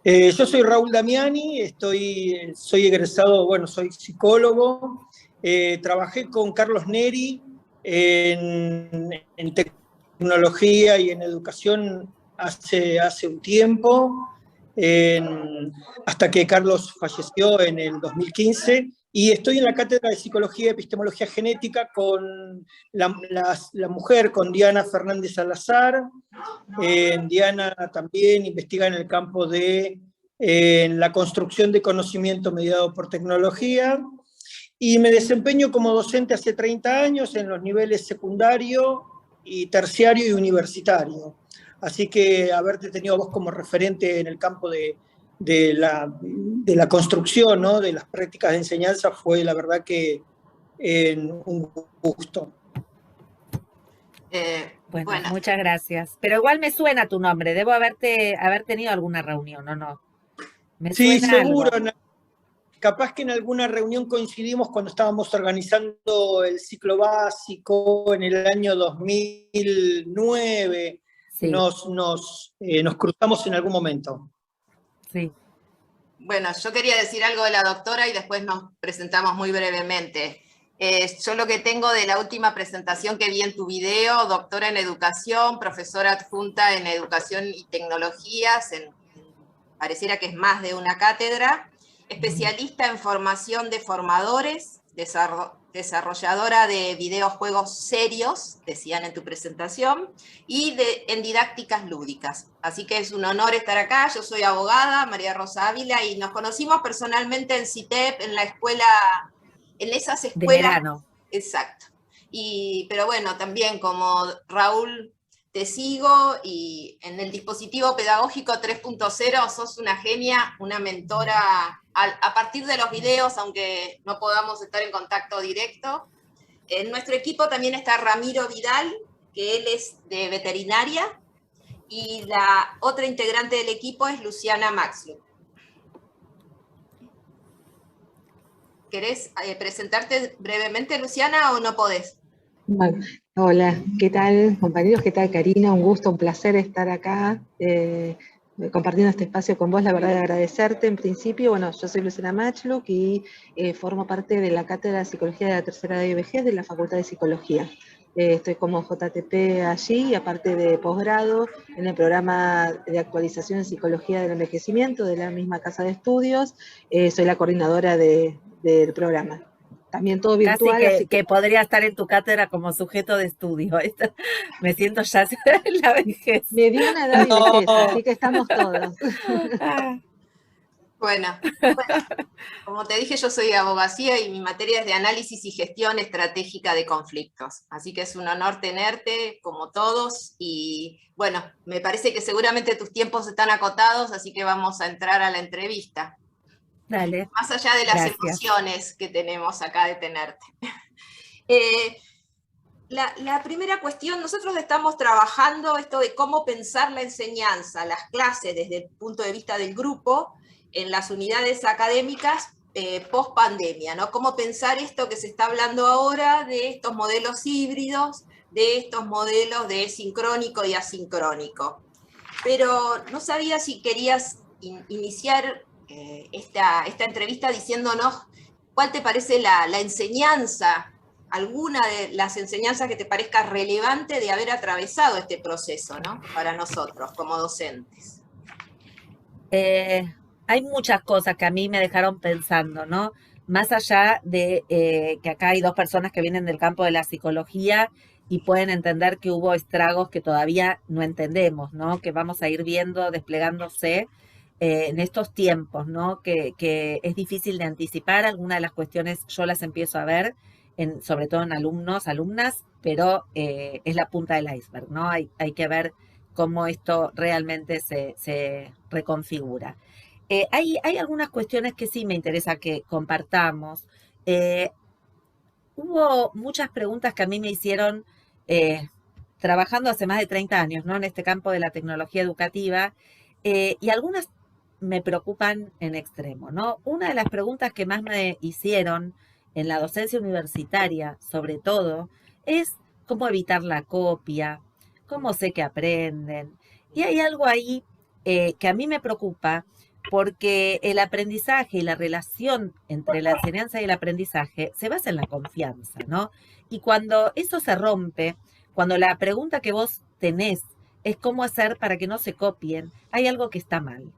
Yo soy Raúl Damiani, soy egresado, bueno, soy psicólogo. Trabajé con Carlos Neri en tecnología y en educación hace un tiempo, hasta que Carlos falleció en el 2015. Y estoy en la cátedra de Psicología y Epistemología Genética con la mujer, con Diana Fernández Salazar. Diana también investiga en el campo de la construcción de conocimiento mediado por tecnología, y me desempeño como docente hace 30 años en los niveles secundario y terciario y universitario. Así que haberte tenido a vos como referente en el campo de la construcción, ¿no?, de las prácticas de enseñanza fue la verdad que un gusto. Bueno, muchas gracias. Pero igual me suena tu nombre. Debo haber tenido alguna reunión, ¿o no? Me sí, suena seguro. Algo. Capaz que en alguna reunión coincidimos cuando estábamos organizando el ciclo básico en el año 2009. Sí. Nos cruzamos en algún momento. Sí. Bueno, yo quería decir algo de la doctora y después nos presentamos muy brevemente. Yo lo que tengo de la última presentación que vi en tu video, doctora en educación, profesora adjunta en educación y tecnologías, pareciera que es más de una cátedra, especialista en formación de formadores, desarrolladora de videojuegos serios, decían en tu presentación, y en didácticas lúdicas. Así que es un honor estar acá. Yo soy abogada, María Rosa Ávila, y nos conocimos personalmente en CITEP, en la escuela, en esas escuelas. De verano. Exacto. Pero bueno, también como Raúl, te sigo, y en el dispositivo pedagógico 3.0 sos una genia, una mentora a partir de los videos, aunque no podamos estar en contacto directo. En nuestro equipo también está Ramiro Vidal, que él es de veterinaria, y la otra integrante del equipo es Luciana Maxlu. ¿Querés presentarte brevemente, Luciana, o no podés? Bueno, hola, ¿qué tal, compañeros? ¿Qué tal, Karina? Un gusto, un placer estar acá compartiendo este espacio con vos. La verdad, de agradecerte. En principio, bueno, yo soy Luciana Machluk y formo parte de la Cátedra de Psicología de la Tercera edad y Vejez de la Facultad de Psicología. Estoy como JTP allí, y aparte de posgrado en el programa de actualización en Psicología del Envejecimiento de la misma casa de estudios. Soy la coordinadora del programa. También todo virtual. Casi que podría estar en tu cátedra como sujeto de estudio. Me siento ya en la vejez. Me dio una edad de vejez, así que estamos todos. Bueno, como te dije, yo soy de abogacía y mi materia es de análisis y gestión estratégica de conflictos. Así que es un honor tenerte, como todos, y bueno, me parece que seguramente tus tiempos están acotados, así que vamos a entrar a la entrevista. Dale. Más allá de las emociones que tenemos acá de tenerte. La primera cuestión, nosotros estamos trabajando esto de cómo pensar la enseñanza, las clases desde el punto de vista del grupo, en las unidades académicas post pandemia, ¿no? Cómo pensar esto que se está hablando ahora de estos modelos híbridos, de estos modelos de sincrónico y asincrónico. Pero no sabía si querías iniciar esta entrevista diciéndonos cuál te parece la enseñanza, alguna de las enseñanzas que te parezca relevante de haber atravesado este proceso, ¿no?, para nosotros como docentes. Hay muchas cosas que a mí me dejaron pensando, ¿no? Más allá de que acá hay dos personas que vienen del campo de la psicología y pueden entender que hubo estragos que todavía no entendemos, ¿no? Que vamos a ir viendo desplegándose en estos tiempos, ¿no? Que es difícil de anticipar. Algunas de las cuestiones yo las empiezo a ver, sobre todo en alumnos, alumnas, pero es la punta del iceberg, ¿no? Hay que ver cómo esto realmente se reconfigura. Hay algunas cuestiones que sí me interesa que compartamos. Hubo muchas preguntas que a mí me hicieron trabajando hace más de 30 años, ¿no?, en este campo de la tecnología educativa, y algunas me preocupan en extremo, ¿no? Una de las preguntas que más me hicieron en la docencia universitaria, sobre todo, es cómo evitar la copia, cómo sé que aprenden. Y hay algo ahí que a mí me preocupa, porque el aprendizaje y la relación entre la enseñanza y el aprendizaje se basa en la confianza, ¿no? Y cuando eso se rompe, cuando la pregunta que vos tenés es cómo hacer para que no se copien, hay algo que está mal.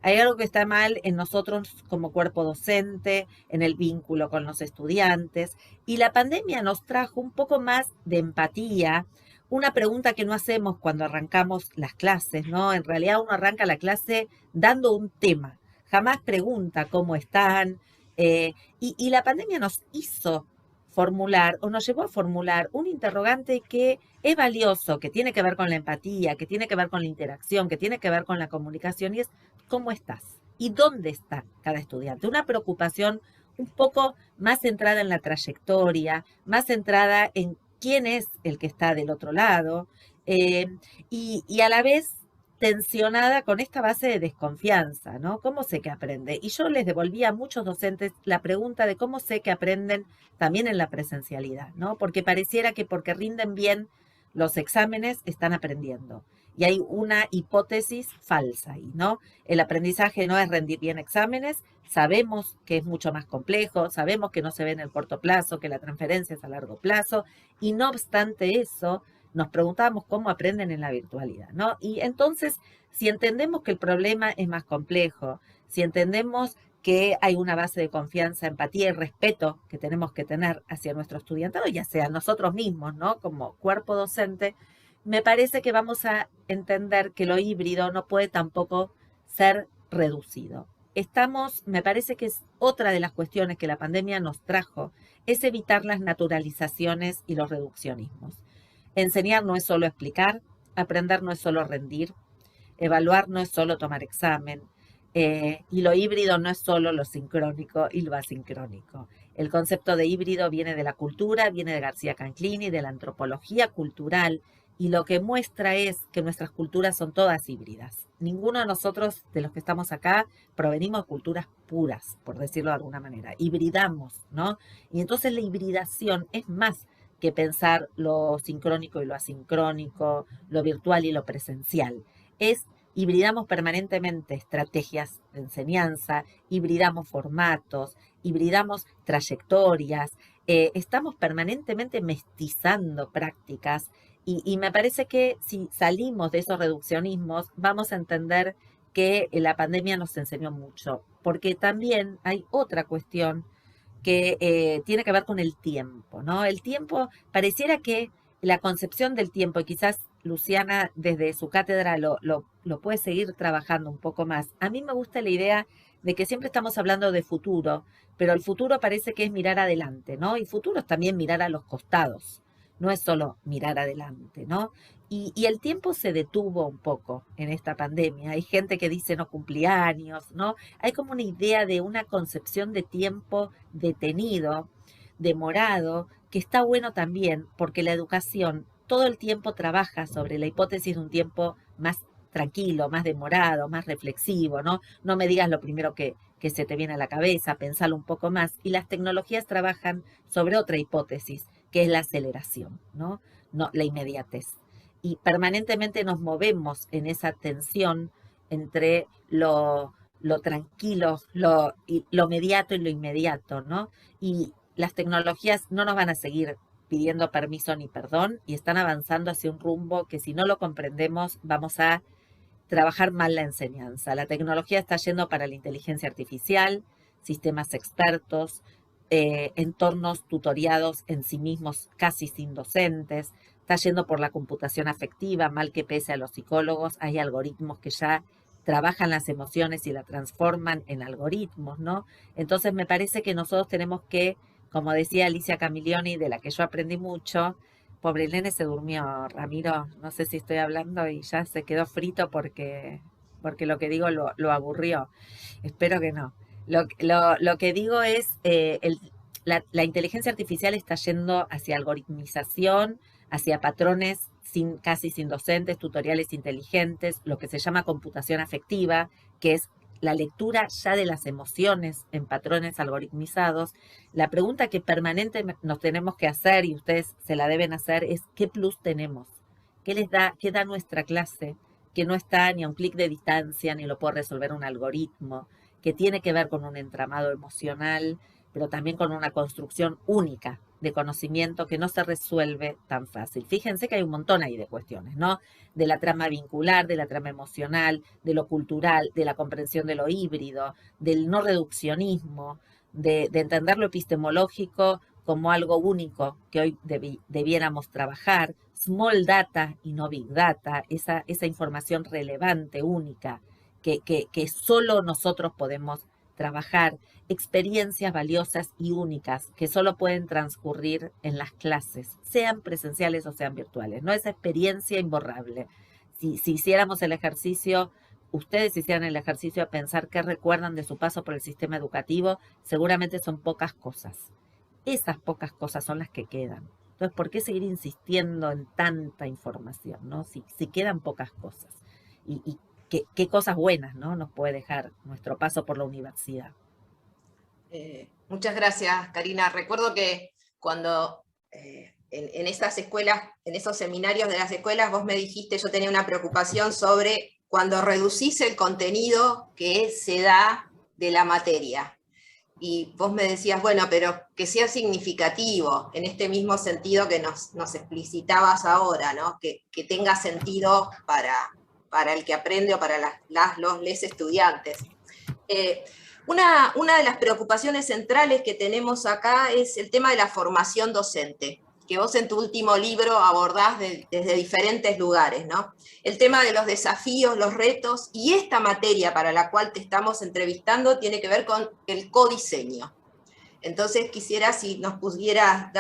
Hay algo que está mal en nosotros como cuerpo docente, en el vínculo con los estudiantes, y la pandemia nos trajo un poco más de empatía, una pregunta que no hacemos cuando arrancamos las clases, ¿no? En realidad uno arranca la clase dando un tema, jamás pregunta cómo están, y la pandemia nos hizo formular o nos llevó a formular un interrogante que es valioso, que tiene que ver con la empatía, que tiene que ver con la interacción, que tiene que ver con la comunicación, y es ¿cómo estás? ¿Y dónde está cada estudiante? Una preocupación un poco más centrada en la trayectoria, más centrada en quién es el que está del otro lado, y a la vez tensionada con esta base de desconfianza, ¿no? ¿Cómo sé que aprende? Y yo les devolví a muchos docentes la pregunta de cómo sé que aprenden también en la presencialidad, ¿no? Porque pareciera que porque rinden bien los exámenes están aprendiendo. Y hay una hipótesis falsa ahí, ¿no? El aprendizaje no es rendir bien exámenes, sabemos que es mucho más complejo, sabemos que no se ve en el corto plazo, que la transferencia es a largo plazo, y no obstante eso, nos preguntábamos cómo aprenden en la virtualidad, ¿no? Y entonces, si entendemos que el problema es más complejo, si entendemos que hay una base de confianza, empatía y respeto que tenemos que tener hacia nuestro estudiantado, ya sea nosotros mismos, ¿no? Como cuerpo docente, me parece que vamos a entender que lo híbrido no puede tampoco ser reducido. Me parece que es otra de las cuestiones que la pandemia nos trajo, es evitar las naturalizaciones y los reduccionismos. Enseñar no es solo explicar, aprender no es solo rendir, evaluar no es solo tomar examen, y lo híbrido no es solo lo sincrónico y lo asincrónico. El concepto de híbrido viene de la cultura, viene de García Canclini, de la antropología cultural, y lo que muestra es que nuestras culturas son todas híbridas. Ninguno de nosotros, de los que estamos acá, provenimos de culturas puras, por decirlo de alguna manera. Hibridamos, ¿no? Y entonces la hibridación es más que pensar lo sincrónico y lo asincrónico, lo virtual y lo presencial. Hibridamos permanentemente estrategias de enseñanza, hibridamos formatos, hibridamos trayectorias, estamos permanentemente mestizando prácticas, y me parece que si salimos de esos reduccionismos vamos a entender que la pandemia nos enseñó mucho, porque también hay otra cuestión que tiene que ver con el tiempo, ¿no? El tiempo, pareciera que la concepción del tiempo, y quizás Luciana desde su cátedra lo puede seguir trabajando un poco más. A mí me gusta la idea de que siempre estamos hablando de futuro, pero el futuro parece que es mirar adelante, ¿no? Y futuro es también mirar a los costados, no es solo mirar adelante, ¿no? Y el tiempo se detuvo un poco en esta pandemia. Hay gente que dice no cumplí años, ¿no? Hay como una idea de una concepción de tiempo detenido, demorado, que está bueno también porque la educación todo el tiempo trabaja sobre la hipótesis de un tiempo más tranquilo, más demorado, más reflexivo, ¿no? No me digas lo primero que se te viene a la cabeza, pensalo un poco más. Y las tecnologías trabajan sobre otra hipótesis, que es la aceleración, ¿no? No, la inmediatez. Y permanentemente nos movemos en esa tensión entre lo tranquilo, lo mediato y lo inmediato, ¿no? Y las tecnologías no nos van a seguir pidiendo permiso ni perdón, y están avanzando hacia un rumbo que si no lo comprendemos vamos a trabajar mal la enseñanza. La tecnología está yendo para la inteligencia artificial, sistemas expertos, entornos tutoriados en sí mismos casi sin docentes, está yendo por la computación afectiva, mal que pese a los psicólogos, hay algoritmos que ya trabajan las emociones y la transforman en algoritmos, ¿no? Entonces me parece que nosotros tenemos que, como decía Alicia Camillioni, de la que yo aprendí mucho, pobre nene se durmió, Ramiro, no sé si estoy hablando y ya se quedó frito porque lo que digo lo aburrió, espero que no. Lo que digo es, la inteligencia artificial está yendo hacia algoritmización, hacia patrones casi sin docentes, tutoriales inteligentes, lo que se llama computación afectiva, que es la lectura ya de las emociones en patrones algoritmizados. La pregunta que permanentemente nos tenemos que hacer, y ustedes se la deben hacer, es ¿qué plus tenemos? ¿Qué da nuestra clase que no está ni a un clic de distancia, ni lo puede resolver un algoritmo, que tiene que ver con un entramado emocional, pero también con una construcción única de conocimiento que no se resuelve tan fácil. Fíjense que hay un montón ahí de cuestiones, ¿no? De la trama vincular, de la trama emocional, de lo cultural, de la comprensión de lo híbrido, del no reduccionismo, de entender lo epistemológico como algo único que hoy debiéramos trabajar, small data y no big data, esa información relevante, única, que solo nosotros podemos trabajar, experiencias valiosas y únicas que solo pueden transcurrir en las clases, sean presenciales o sean virtuales, ¿no? Esa experiencia imborrable. Si hiciéramos el ejercicio, ustedes hicieran el ejercicio de pensar qué recuerdan de su paso por el sistema educativo, seguramente son pocas cosas. Esas pocas cosas son las que quedan. Entonces, ¿por qué seguir insistiendo en tanta información, ¿no? Si quedan pocas cosas. Y qué cosas buenas, ¿no? Nos puede dejar nuestro paso por la universidad. Muchas gracias, Karina. Recuerdo que cuando en estas escuelas, en esos seminarios de las escuelas, vos me dijiste, yo tenía una preocupación sobre cuando reducís el contenido que se da de la materia. Y vos me decías, bueno, pero que sea significativo, en este mismo sentido que nos explicitabas ahora, ¿no? Que tenga sentido para el que aprende o para les estudiantes. Una de las preocupaciones centrales que tenemos acá es el tema de la formación docente, que vos en tu último libro abordás desde diferentes lugares, ¿no? El tema de los desafíos, los retos, y esta materia para la cual te estamos entrevistando tiene que ver con el codiseño. Entonces quisiera si nos pudieras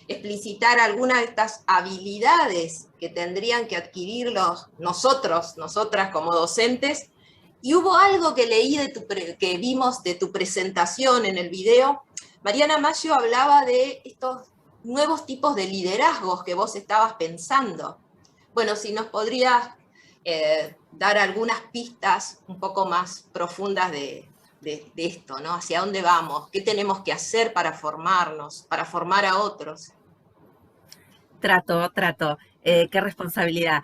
explicitar algunas de estas habilidades que tendrían que adquirir nosotras como docentes. Y hubo algo que leí que vimos de tu presentación en el video. Mariana Maggio hablaba de estos nuevos tipos de liderazgos que vos estabas pensando. Bueno, si nos podrías dar algunas pistas un poco más profundas de esto, ¿no? ¿Hacia dónde vamos? ¿Qué tenemos que hacer para formarnos, para formar a otros? Trato. Qué responsabilidad.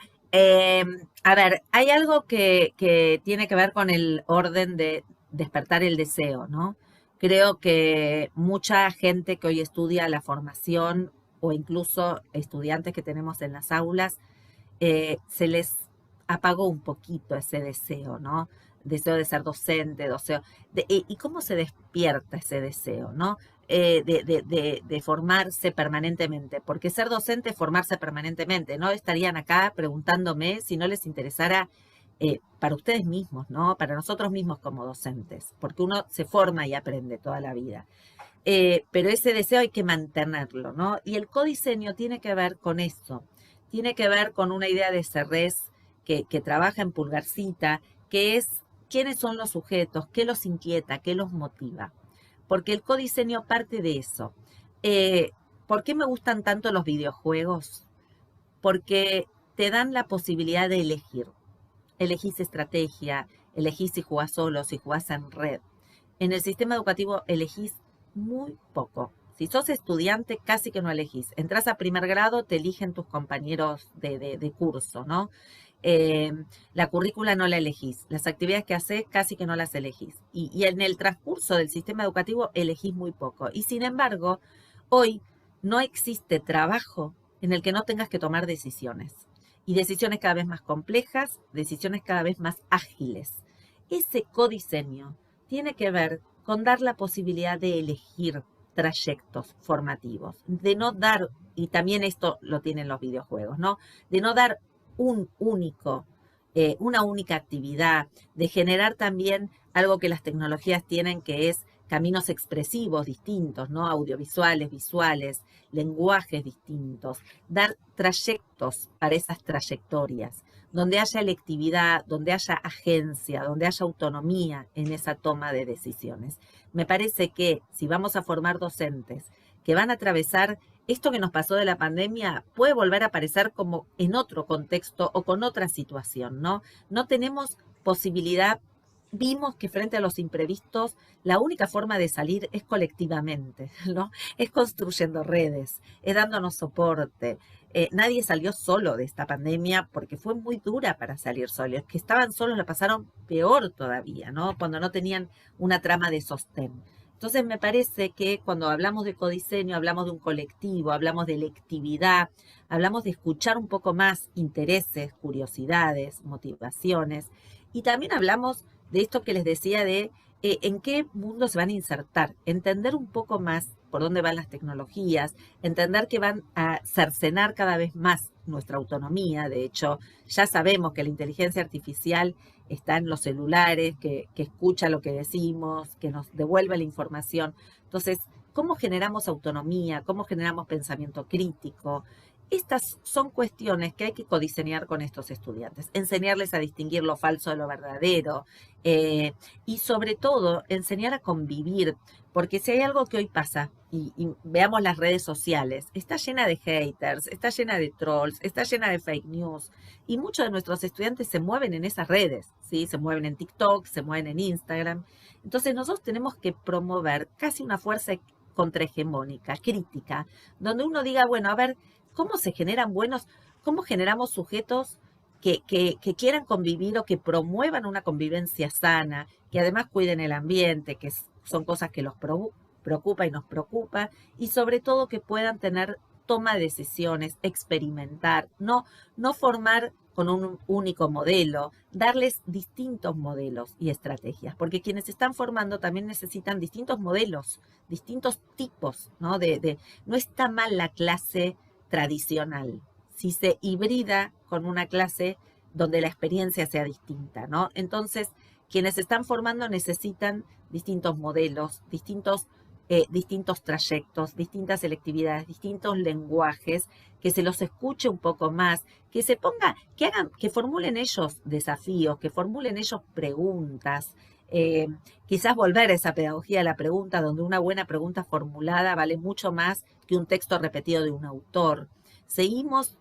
A ver, hay algo que tiene que ver con el orden de despertar el deseo, ¿no? Creo que mucha gente que hoy estudia la formación o incluso estudiantes que tenemos en las aulas, se les apagó un poquito ese deseo, ¿no? Deseo de ser docente, ¿y cómo se despierta ese deseo, ¿no? De formarse permanentemente, porque ser docente es formarse permanentemente, ¿no? Estarían acá preguntándome si no les interesara para ustedes mismos, ¿no? Para nosotros mismos como docentes, porque uno se forma y aprende toda la vida. Pero ese deseo hay que mantenerlo, ¿no? Y el codiseño tiene que ver con eso, tiene que ver con una idea de Serres que trabaja en Pulgarcita, que es quiénes son los sujetos, qué los inquieta, qué los motiva. Porque el codiseño parte de eso. ¿Por qué me gustan tanto los videojuegos? Porque te dan la posibilidad de elegir. Elegís estrategia, elegís si jugás solo, si jugás en red. En el sistema educativo elegís muy poco. Si sos estudiante, casi que no elegís. Entrás a primer grado, te eligen tus compañeros de curso, ¿no? La currícula no la elegís. Las actividades que haces casi que no las elegís. Y en el transcurso del sistema educativo elegís muy poco. Y sin embargo, hoy no existe trabajo en el que no tengas que tomar decisiones. Y decisiones cada vez más complejas, decisiones cada vez más ágiles. Ese codiseño tiene que ver con dar la posibilidad de elegir trayectos formativos, de no dar, y también esto lo tienen los videojuegos, ¿no? De no dar una única actividad, de generar también algo que las tecnologías tienen, que es caminos expresivos distintos, ¿no? Audiovisuales, visuales, lenguajes distintos, dar trayectos para esas trayectorias, donde haya electividad, donde haya agencia, donde haya autonomía en esa toma de decisiones. Me parece que si vamos a formar docentes que van a atravesar esto que nos pasó de la pandemia, puede volver a aparecer como en otro contexto o con otra situación, ¿no? No tenemos posibilidad vimos que frente a los imprevistos, la única forma de salir es colectivamente, ¿no? Es construyendo redes, es dándonos soporte. Nadie salió solo de esta pandemia porque fue muy dura para salir solos. Los que estaban solos la pasaron peor todavía, ¿no? Cuando no tenían una trama de sostén. Entonces me parece que cuando hablamos de codiseño, hablamos de un colectivo, hablamos de electividad, hablamos de escuchar un poco más intereses, curiosidades, motivaciones, y también hablamos de esto que les decía de en qué mundo se van a insertar, entender un poco más por dónde van las tecnologías, entender que van a cercenar cada vez más nuestra autonomía. De hecho, ya sabemos que la inteligencia artificial está en los celulares, que escucha lo que decimos, que nos devuelve la información. Entonces, ¿cómo generamos autonomía? ¿Cómo generamos pensamiento crítico? Estas son cuestiones que hay que codiseñar con estos estudiantes, enseñarles a distinguir lo falso de lo verdadero y sobre todo enseñar a convivir, porque si hay algo que hoy pasa, y veamos las redes sociales, está llena de haters, está llena de trolls, está llena de fake news, y muchos de nuestros estudiantes se mueven en esas redes, ¿sí? Se mueven en TikTok, se mueven en Instagram. Entonces nosotros tenemos que promover casi una fuerza contrahegemónica, crítica, donde uno diga, bueno, a ver, ¿cómo se generan cómo generamos sujetos que quieran convivir o que promuevan una convivencia sana, que además cuiden el ambiente, que son cosas que los preocupa y nos preocupa, y sobre todo que puedan tener toma de decisiones, experimentar, no formar con un único modelo, darles distintos modelos y estrategias, porque quienes se están formando también necesitan distintos modelos, distintos tipos, ¿no? No está mal la clase tradicional, si se hibrida con una clase donde la experiencia sea distinta, ¿no? Entonces, quienes se están formando necesitan distintos modelos, distintos trayectos, distintas selectividades, distintos lenguajes, que se los escuche un poco más, que se ponga, que formulen ellos desafíos, que formulen ellos preguntas, quizás volver a esa pedagogía de la pregunta, donde una buena pregunta formulada vale mucho más que un texto repetido de un autor. Seguimos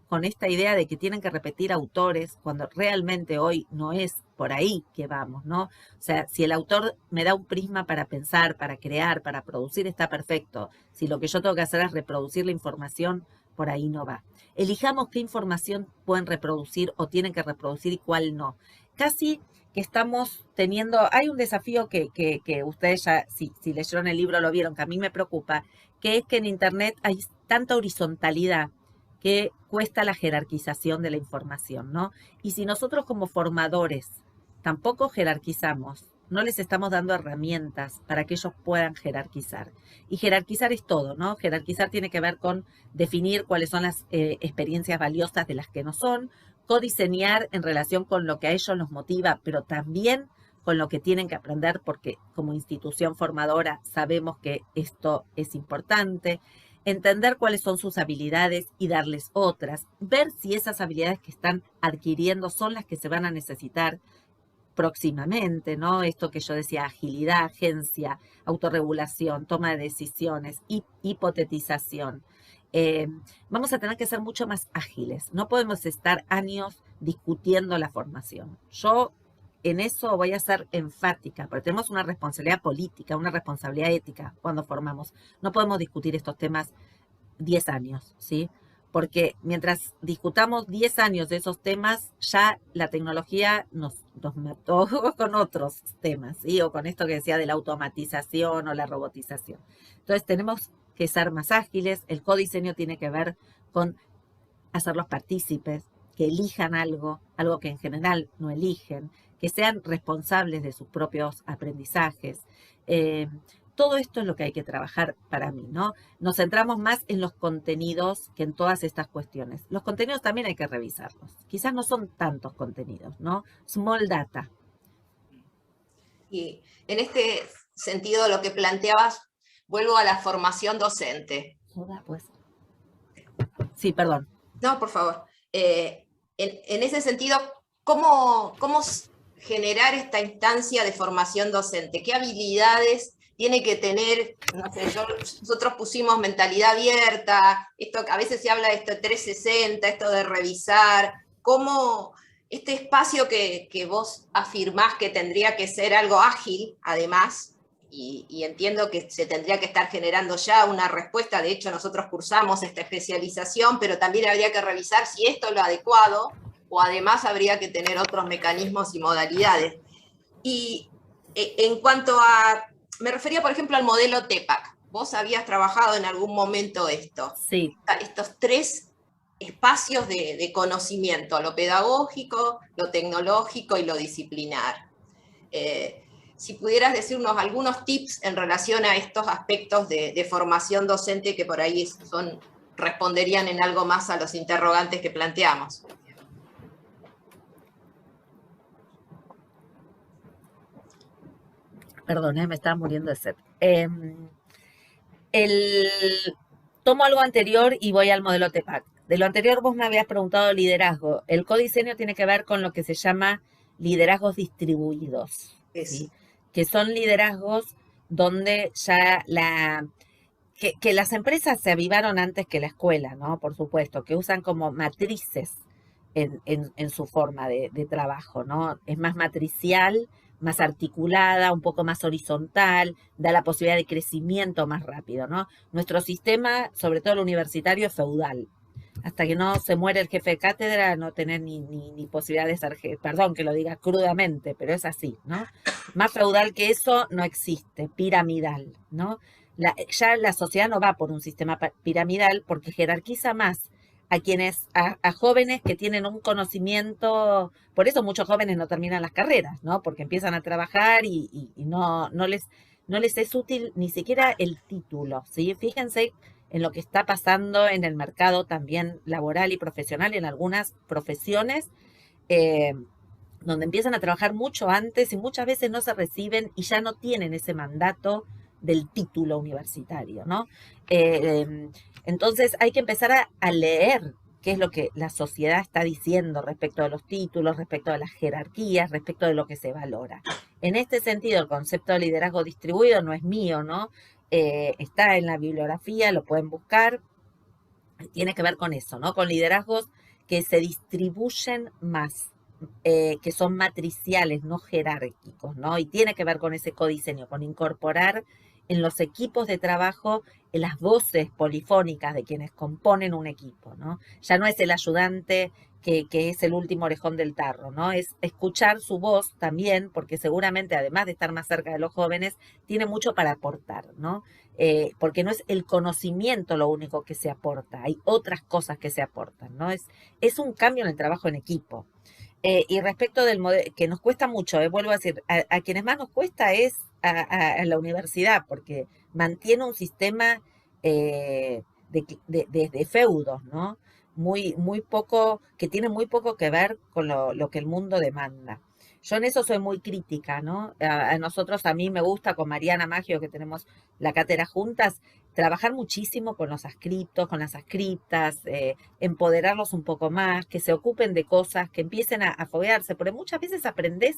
con esta idea de que tienen que repetir autores, cuando realmente hoy no es por ahí que vamos, ¿no? O sea, si el autor me da un prisma para pensar, para crear, para producir, está perfecto. Si lo que yo tengo que hacer es reproducir la información, por ahí no va. Elijamos qué información pueden reproducir o tienen que reproducir y cuál no. Casi que estamos teniendo, hay un desafío que ustedes ya, si leyeron el libro lo vieron, que a mí me preocupa, que es que en Internet hay tanta horizontalidad que cuesta la jerarquización de la información, ¿no? Y si nosotros como formadores tampoco jerarquizamos, no les estamos dando herramientas para que ellos puedan jerarquizar. Y jerarquizar es todo, ¿no? Jerarquizar tiene que ver con definir cuáles son las experiencias valiosas de las que no son, codiseñar en relación con lo que a ellos los motiva, pero también con lo que tienen que aprender, porque como institución formadora sabemos que esto es importante. Entender cuáles son sus habilidades y darles otras. Ver si esas habilidades que están adquiriendo son las que se van a necesitar próximamente, ¿no? Esto que yo decía, agilidad, agencia, autorregulación, toma de decisiones, hipotetización. Vamos a tener que ser mucho más ágiles. No podemos estar años discutiendo la formación. Yo en eso voy a ser enfática, porque tenemos una responsabilidad política, una responsabilidad ética cuando formamos. No podemos discutir estos temas 10 años, ¿sí? Porque mientras discutamos 10 años de esos temas, ya la tecnología nos mató con otros temas, ¿sí? O con esto que decía de la automatización o la robotización. Entonces tenemos que ser más ágiles. El codiseño tiene que ver con hacerlos partícipes, que elijan algo que en general no eligen, que sean responsables de sus propios aprendizajes. Todo esto es lo que hay que trabajar para mí, ¿no? Nos centramos más en los contenidos que en todas estas cuestiones. Los contenidos también hay que revisarlos. Quizás no son tantos contenidos, ¿no? Small data. Y en este sentido, lo que planteabas, vuelvo a la formación docente. Pues. Sí, perdón. No, por favor. En ese sentido, ¿cómo generar esta instancia de formación docente? ¿Qué habilidades tiene que tener? No sé, nosotros pusimos mentalidad abierta, esto, a veces se habla de esto de 360, esto de revisar, ¿cómo este espacio que vos afirmás que tendría que ser algo ágil, además, y entiendo que se tendría que estar generando ya una respuesta. De hecho, nosotros cursamos esta especialización, pero también habría que revisar si esto es lo adecuado, o además habría que tener otros mecanismos y modalidades. Y en cuanto a, me refería por ejemplo al modelo TEPAC. Vos habías trabajado en algún momento esto. Sí. Estos tres espacios de conocimiento, lo pedagógico, lo tecnológico y lo disciplinar. Si pudieras decirnos algunos tips en relación a estos aspectos de formación docente que por ahí responderían en algo más a los interrogantes que planteamos. Perdón, me estaba muriendo de sed. Tomo algo anterior y voy al modelo TEPAC. De lo anterior vos me habías preguntado liderazgo. El codiseño tiene que ver con lo que se llama liderazgos distribuidos, ¿sí? Que son liderazgos donde ya que las empresas se avivaron antes que la escuela, ¿no? Por supuesto, que usan como matrices en su forma de trabajo, ¿no? Es más matricial, más articulada, un poco más horizontal, da la posibilidad de crecimiento más rápido, ¿no? Nuestro sistema, sobre todo el universitario, es feudal. Hasta que no se muere el jefe de cátedra, no tener ni posibilidad de ser jefe. Perdón que lo diga crudamente, pero es así, ¿no? Más feudal que eso no existe, piramidal, ¿no? Ya la sociedad no va por un sistema piramidal porque jerarquiza más a jóvenes que tienen un conocimiento. Por eso muchos jóvenes no terminan las carreras, ¿no? Porque empiezan a trabajar y no les es útil ni siquiera el título, ¿sí? Fíjense en lo que está pasando en el mercado también laboral y profesional, en algunas profesiones, donde empiezan a trabajar mucho antes y muchas veces no se reciben y ya no tienen ese mandato del título universitario, ¿no? Entonces hay que empezar a leer qué es lo que la sociedad está diciendo respecto de los títulos, respecto de las jerarquías, respecto de lo que se valora. En este sentido, el concepto de liderazgo distribuido no es mío, ¿no? Está en la bibliografía, lo pueden buscar, tiene que ver con eso, ¿no? Con liderazgos que se distribuyen más, que son matriciales, no jerárquicos, ¿no? Y tiene que ver con ese codiseño, con incorporar en los equipos de trabajo las voces polifónicas de quienes componen un equipo, ¿no? Ya no es el ayudante que es el último orejón del tarro, ¿no? Es escuchar su voz también, porque seguramente, además de estar más cerca de los jóvenes, tiene mucho para aportar, ¿no? Porque no es el conocimiento lo único que se aporta, hay otras cosas que se aportan, ¿no? Es un cambio en el trabajo en equipo. Y respecto del modelo, que nos cuesta mucho, vuelvo a decir, a quienes más nos cuesta es a la universidad, porque mantiene un sistema de feudos, ¿no? Muy poco, que tiene muy poco que ver con lo que el mundo demanda. Yo en eso soy muy crítica, ¿no? A mí me gusta con Mariana Maggio, que tenemos la cátedra juntas, trabajar muchísimo con los adscriptos, con las adscriptas, empoderarlos un poco más, que se ocupen de cosas, que empiecen a foguearse, porque muchas veces aprendés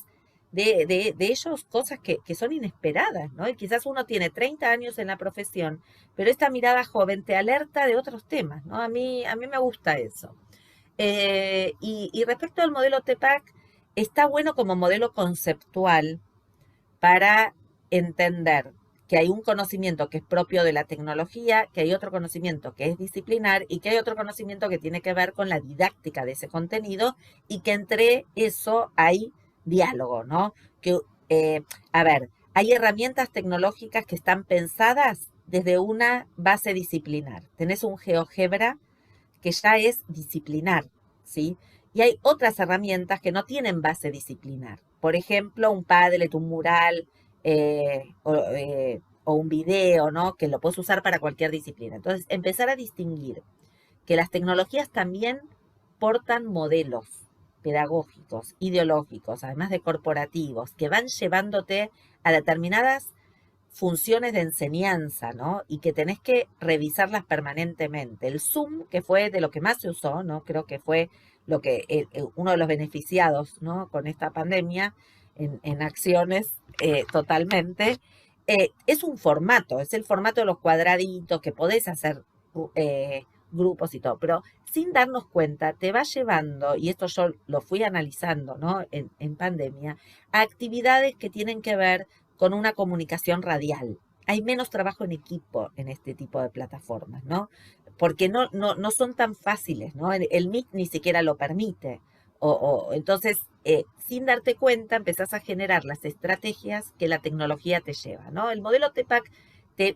de ellos cosas que son inesperadas, ¿no? Y quizás uno tiene 30 años en la profesión, pero esta mirada joven te alerta de otros temas, ¿no? A mí me gusta eso. Y respecto al modelo TEPAC, está bueno como modelo conceptual para entender que hay un conocimiento que es propio de la tecnología, que hay otro conocimiento que es disciplinar y que hay otro conocimiento que tiene que ver con la didáctica de ese contenido y que entre eso hay diálogo, ¿no? Hay herramientas tecnológicas que están pensadas desde una base disciplinar. Tenés un GeoGebra que ya es disciplinar, ¿sí? Y hay otras herramientas que no tienen base disciplinar. Por ejemplo, un Padlet, un mural o un video, ¿no? Que lo puedes usar para cualquier disciplina. Entonces, empezar a distinguir que las tecnologías también portan modelos pedagógicos, ideológicos, además de corporativos, que van llevándote a determinadas funciones de enseñanza, ¿no? Y que tenés que revisarlas permanentemente. El Zoom, que fue de lo que más se usó, ¿no? Creo que fue lo que uno de los beneficiados, ¿no? Con esta pandemia, en acciones totalmente, es un formato, es el formato de los cuadraditos que podés hacer grupos y todo, pero sin darnos cuenta te va llevando, y esto yo lo fui analizando, ¿no? En pandemia, a actividades que tienen que ver con una comunicación radial. Hay menos trabajo en equipo en este tipo de plataformas, ¿no? Porque no son tan fáciles, ¿no? El Meet ni siquiera lo permite. Entonces, sin darte cuenta, empezás a generar las estrategias que la tecnología te lleva, ¿no? El modelo TPACK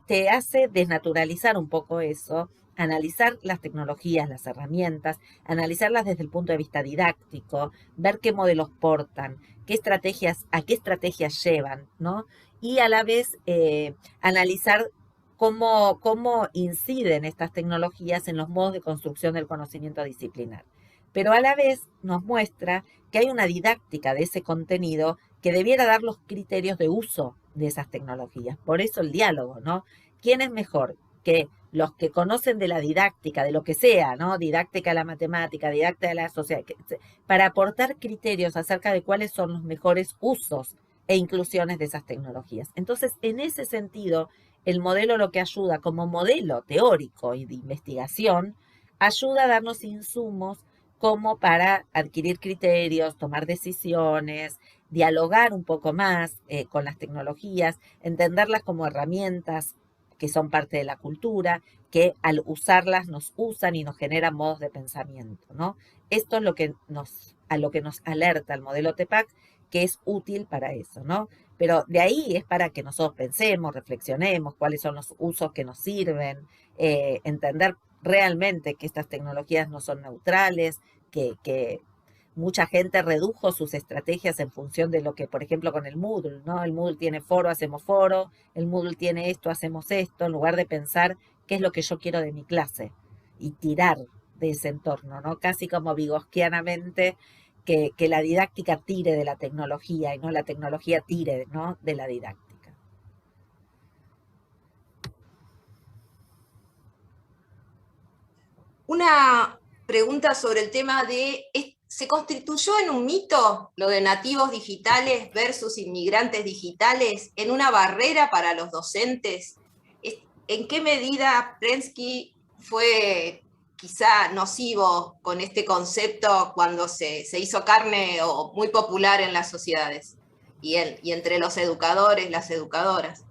te hace desnaturalizar un poco eso, analizar las tecnologías, las herramientas, analizarlas desde el punto de vista didáctico, ver qué modelos portan, a qué estrategias llevan, ¿no? Y a la vez analizar cómo inciden estas tecnologías en los modos de construcción del conocimiento disciplinar. Pero a la vez nos muestra que hay una didáctica de ese contenido que debiera dar los criterios de uso de esas tecnologías. Por eso el diálogo, ¿no? ¿Quién es mejor que los que conocen de la didáctica, de lo que sea, ¿no? Didáctica de la matemática, didáctica de la sociedad, para aportar criterios acerca de cuáles son los mejores usos e inclusiones de esas tecnologías? Entonces, en ese sentido, el modelo lo que ayuda como modelo teórico y de investigación, ayuda a darnos insumos como para adquirir criterios, tomar decisiones, dialogar un poco más con las tecnologías, entenderlas como herramientas que son parte de la cultura, que al usarlas nos usan y nos generan modos de pensamiento, ¿no? Esto es a lo que nos alerta el modelo TPACK, que es útil para eso, ¿no? Pero de ahí es para que nosotros pensemos, reflexionemos cuáles son los usos que nos sirven, entender realmente que estas tecnologías no son neutrales, que mucha gente redujo sus estrategias en función de lo que, por ejemplo, con el Moodle, ¿no? El Moodle tiene foro, hacemos foro, el Moodle tiene esto, hacemos esto, en lugar de pensar qué es lo que yo quiero de mi clase y tirar de ese entorno, ¿no? Casi como vygotskianamente que la didáctica tire de la tecnología y no la tecnología tire, ¿no? de la didáctica. Una pregunta sobre el tema de, ¿se constituyó en un mito lo de nativos digitales versus inmigrantes digitales, en una barrera para los docentes? ¿En qué medida Prensky fue quizá nocivo con este concepto cuando se hizo carne o muy popular en las sociedades y entre los educadores, las educadoras?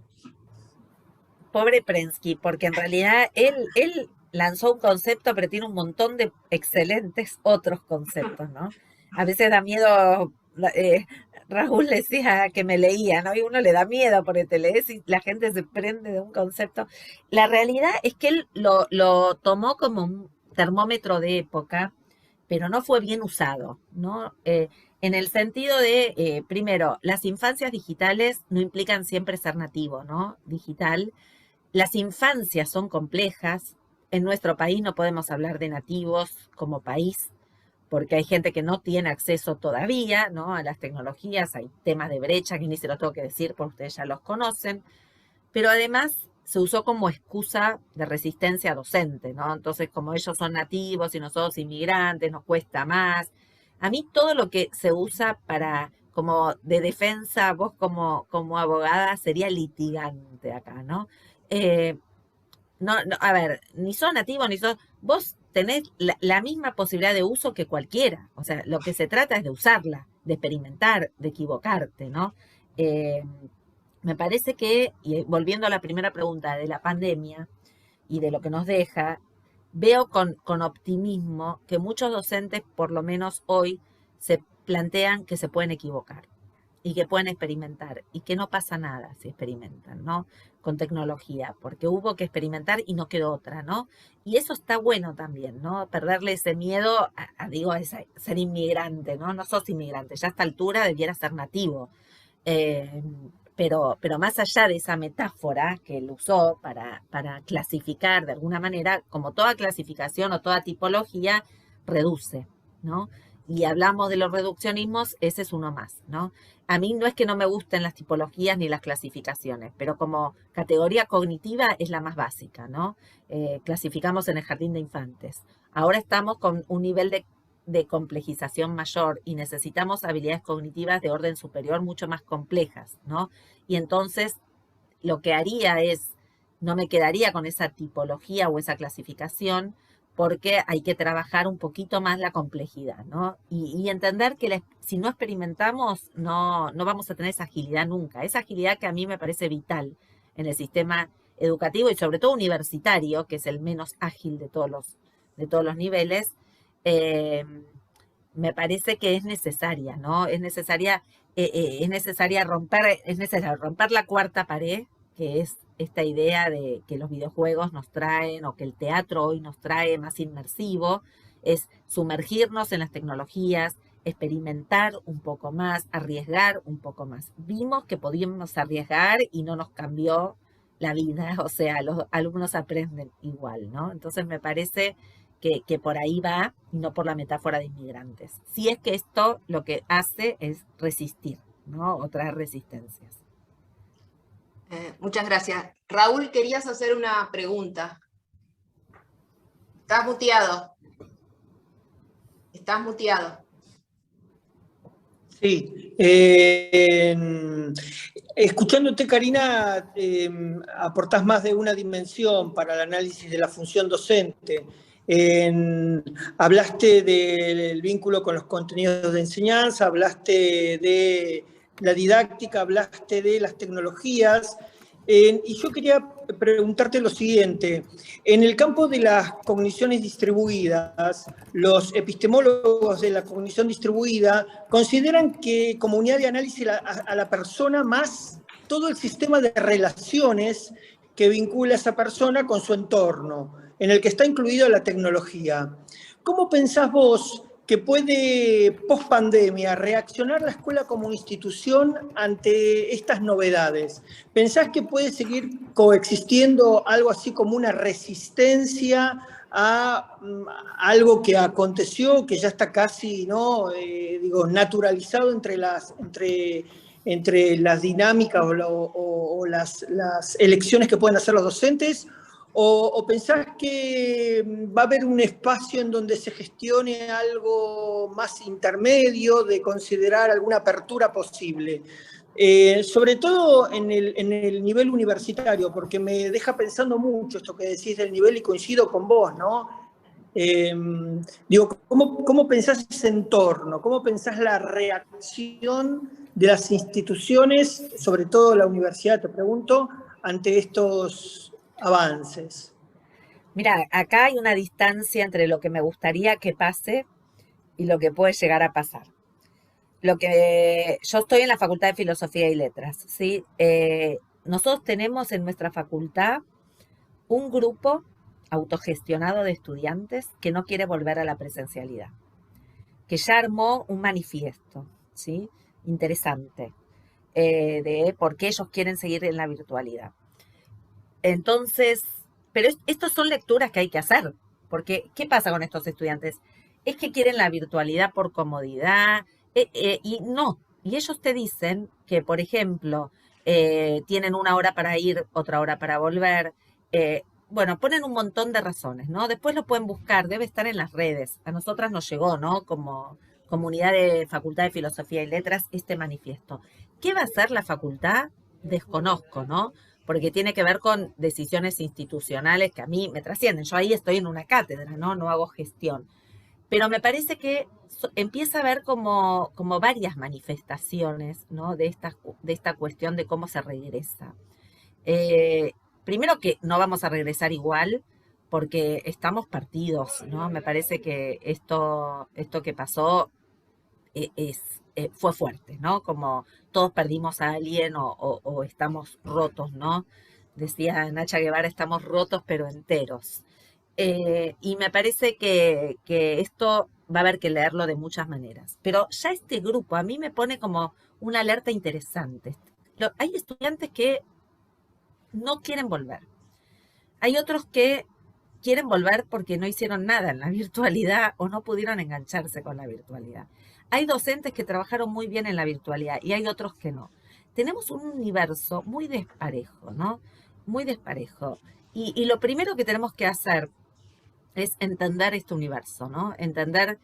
Pobre Prensky, porque en realidad él lanzó un concepto, pero tiene un montón de excelentes otros conceptos, ¿no? A veces da miedo, Raúl decía que me leía, ¿no? Y uno le da miedo porque te lees y la gente se prende de un concepto. La realidad es que él lo tomó como un termómetro de época, pero no fue bien usado, ¿no? En el sentido de, primero, las infancias digitales no implican siempre ser nativo, ¿no? Digital. Las infancias son complejas. En nuestro país no podemos hablar de nativos como país, porque hay gente que no tiene acceso todavía, ¿no? a las tecnologías, hay temas de brecha que ni se lo tengo que decir porque ustedes ya los conocen, pero además se usó como excusa de resistencia docente, ¿no? Entonces, como ellos son nativos y nosotros inmigrantes, nos cuesta más. A mí todo lo que se usa para como de defensa, vos como abogada, sería litigante acá, ¿no? A ver, ni sos nativo, ni sos... Vos tenés la misma posibilidad de uso que cualquiera. O sea, lo que se trata es de usarla, de experimentar, de equivocarte, ¿no? Me parece que, y volviendo a la primera pregunta de la pandemia y de lo que nos deja, veo con optimismo que muchos docentes, por lo menos hoy, se plantean que se pueden equivocar y que pueden experimentar y que no pasa nada si experimentan, ¿no? Con tecnología, porque hubo que experimentar y no quedó otra, ¿no? Y eso está bueno también, ¿no? Perderle ese miedo a ser inmigrante, ¿no? No sos inmigrante, ya a esta altura debiera ser nativo. Pero más allá de esa metáfora que él usó para clasificar de alguna manera, como toda clasificación o toda tipología, reduce, ¿no? Y hablamos de los reduccionismos, ese es uno más, ¿no? A mí no es que no me gusten las tipologías ni las clasificaciones, pero como categoría cognitiva es la más básica, ¿no? Clasificamos en el jardín de infantes. Ahora estamos con un nivel de complejización mayor y necesitamos habilidades cognitivas de orden superior mucho más complejas, ¿no? Y entonces lo que haría es, no me quedaría con esa tipología o esa clasificación, porque hay que trabajar un poquito más la complejidad, ¿no? Y entender que si no experimentamos, no vamos a tener esa agilidad nunca. Esa agilidad que a mí me parece vital en el sistema educativo y sobre todo universitario, que es el menos ágil de todos los niveles, me parece que es necesaria, ¿no? Es necesario romper la cuarta pared, que es esta idea de que los videojuegos nos traen, o que el teatro hoy nos trae más inmersivo, es sumergirnos en las tecnologías, experimentar un poco más, arriesgar un poco más. Vimos que podíamos arriesgar y no nos cambió la vida, o sea, los alumnos aprenden igual, ¿no? Entonces me parece que por ahí va, y no por la metáfora de inmigrantes. Si es que esto lo que hace es resistir, ¿no? O traer resistencias. Muchas gracias. Raúl, querías hacer una pregunta. Estás muteado. Estás muteado. Sí. Escuchándote, Karina, aportás más de una dimensión para el análisis de la función docente. Hablaste del vínculo con los contenidos de enseñanza, hablaste de la didáctica, hablaste de las tecnologías, y yo quería preguntarte lo siguiente. En el campo de las cogniciones distribuidas, los epistemólogos de la cognición distribuida consideran que como unidad de análisis a la persona más todo el sistema de relaciones que vincula a esa persona con su entorno, en el que está incluida la tecnología. ¿Cómo pensás vos que puede, post pandemia, reaccionar la escuela como institución ante estas novedades? ¿Pensás que puede seguir coexistiendo algo así como una resistencia a algo que aconteció, que ya está casi, ¿no? Naturalizado entre las dinámicas o las elecciones que pueden hacer los docentes? ¿O pensás que va a haber un espacio en donde se gestione algo más intermedio, de considerar alguna apertura posible? Sobre todo en el nivel universitario, porque me deja pensando mucho esto que decís del nivel y coincido con vos, ¿no? ¿Cómo pensás ese entorno? ¿Cómo pensás la reacción de las instituciones, sobre todo la universidad, te pregunto, ante estos avances? Mira, acá hay una distancia entre lo que me gustaría que pase y lo que puede llegar a pasar. Yo estoy en la Facultad de Filosofía y Letras, ¿sí? Nosotros tenemos en nuestra facultad un grupo autogestionado de estudiantes que no quiere volver a la presencialidad, que ya armó un manifiesto, ¿sí? Interesante, de por qué ellos quieren seguir en la virtualidad. Entonces, pero estas son lecturas que hay que hacer, porque ¿qué pasa con estos estudiantes? Es que quieren la virtualidad por comodidad, y no. Y ellos te dicen que, por ejemplo, tienen una hora para ir, otra hora para volver. Bueno, ponen un montón de razones, ¿no? Después lo pueden buscar, debe estar en las redes. A nosotras nos llegó, ¿no? Como comunidad de Facultad de Filosofía y Letras, este manifiesto. ¿Qué va a hacer la facultad? Desconozco, ¿no? Porque tiene que ver con decisiones institucionales que a mí me trascienden. Yo ahí estoy en una cátedra, ¿no? No hago gestión. Pero me parece que empieza a haber como varias manifestaciones, ¿no? de esta cuestión de cómo se regresa. Primero que no vamos a regresar igual porque estamos partidos, ¿no? Me parece que esto que pasó fue fuerte, ¿no? Como todos perdimos a alguien o estamos rotos, ¿no? Decía Nacha Guevara, estamos rotos pero enteros. Y me parece que esto va a haber que leerlo de muchas maneras. Pero ya este grupo a mí me pone como una alerta interesante. Hay estudiantes que no quieren volver. Hay otros que quieren volver porque no hicieron nada en la virtualidad o no pudieron engancharse con la virtualidad. Hay docentes que trabajaron muy bien en la virtualidad y hay otros que no. Tenemos un universo muy desparejo, ¿no? Muy desparejo. Y lo primero que tenemos que hacer es entender este universo, ¿no? Entender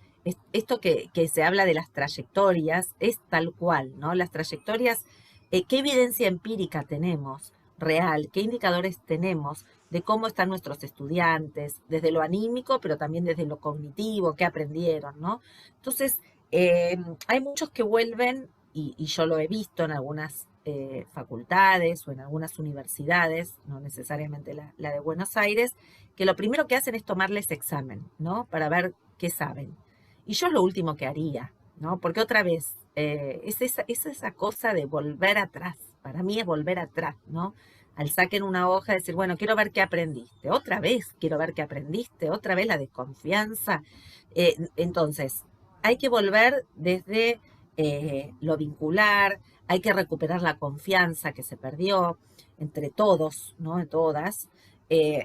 esto que se habla de las trayectorias, es tal cual, ¿no? Las trayectorias, ¿qué evidencia empírica tenemos? real, qué indicadores tenemos de cómo están nuestros estudiantes, desde lo anímico, pero también desde lo cognitivo, qué aprendieron, ¿no? Entonces, hay muchos que vuelven, y yo lo he visto en algunas facultades o en algunas universidades, no necesariamente la de Buenos Aires, que lo primero que hacen es tomarles examen, ¿no? Para ver qué saben. Y yo es lo último que haría, ¿no? Porque otra vez, es esa cosa de volver atrás. Para mí es volver atrás, ¿no? Al saquen una hoja, decir, bueno, quiero ver qué aprendiste. Otra vez quiero ver qué aprendiste. Otra vez la desconfianza. Entonces, hay que volver desde lo vincular, hay que recuperar la confianza que se perdió entre todos, ¿no? En todas.